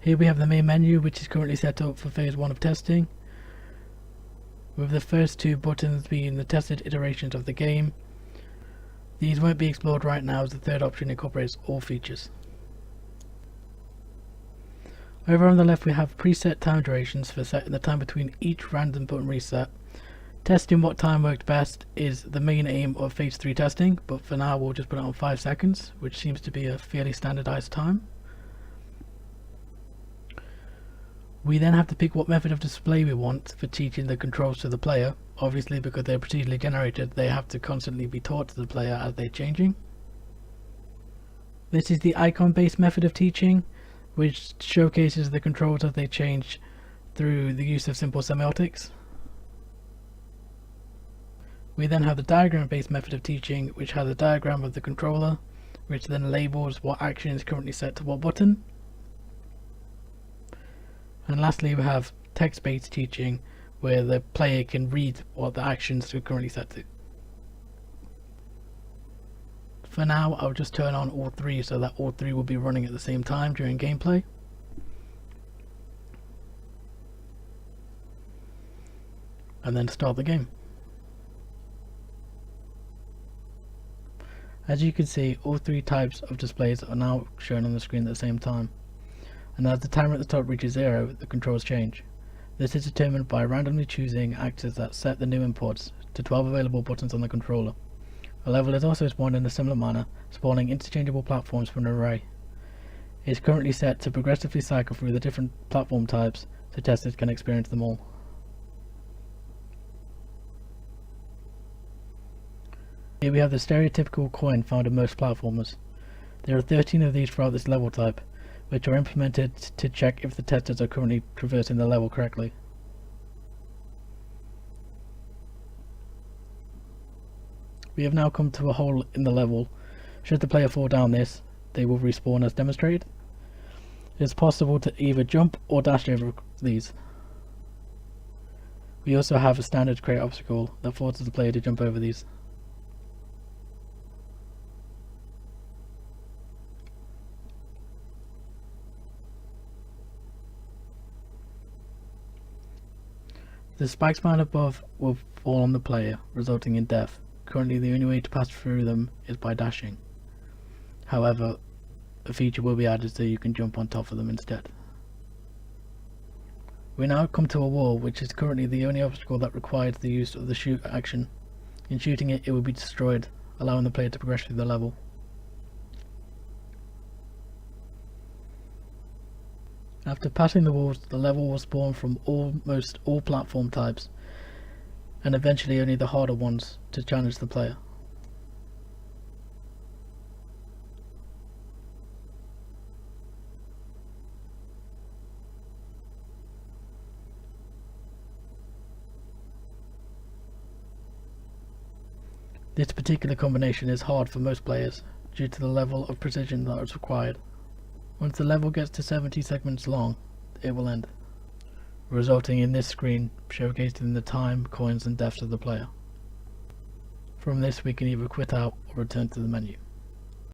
Here we have the main menu, which is currently set up for phase 1 of testing, with the first two buttons being the tested iterations of the game. These won't be explored right now as the third option incorporates all features. Over on the left we have preset time durations for setting the time between each random button reset. Testing what time worked best is the main aim of phase 3 testing, but for now we'll just put it on 5 seconds, which seems to be a fairly standardized time. We then have to pick what method of display we want for teaching the controls to the player. Obviously, because they're procedurally generated, they have to constantly be taught to the player as they're changing. This is the icon-based method of teaching, which showcases the controls as they change through the use of simple semiotics. We then have the diagram-based method of teaching, which has a diagram of the controller, which then labels what action is currently set to what button. And lastly, we have text-based teaching, where the player can read what the actions are currently set to. For now, I'll just turn on all three so that all three will be running at the same time during gameplay. And then start the game. As you can see, all three types of displays are now shown on the screen at the same time. And as the timer at the top reaches 0, the controls change. This is determined by randomly choosing actors that set the new imports to 12 available buttons on the controller. A level is also spawned in a similar manner, spawning interchangeable platforms from an array. It is currently set to progressively cycle through the different platform types so testers can experience them all. Here we have the stereotypical coin found in most platformers. There are 13 of these throughout this level type, which are implemented to check if the testers are currently traversing the level correctly. We have now come to a hole in the level. Should the player fall down this, they will respawn as demonstrated. It is possible to either jump or dash over these. We also have a standard create obstacle that forces the player to jump over these. The spikes found above will fall on the player, resulting in death. Currently the only way to pass through them is by dashing. However, a feature will be added so you can jump on top of them instead. We now come to a wall, which is currently the only obstacle that requires the use of the shoot action. In shooting it, it will be destroyed, allowing the player to progress through the level. After passing the walls, the level will spawn from almost all platform types, and eventually only the harder ones to challenge the player. This particular combination is hard for most players due to the level of precision that is required. Once the level gets to 70 segments long, it will end, resulting in this screen showcasing the time, coins and deaths of the player. From this we can either quit out or return to the menu.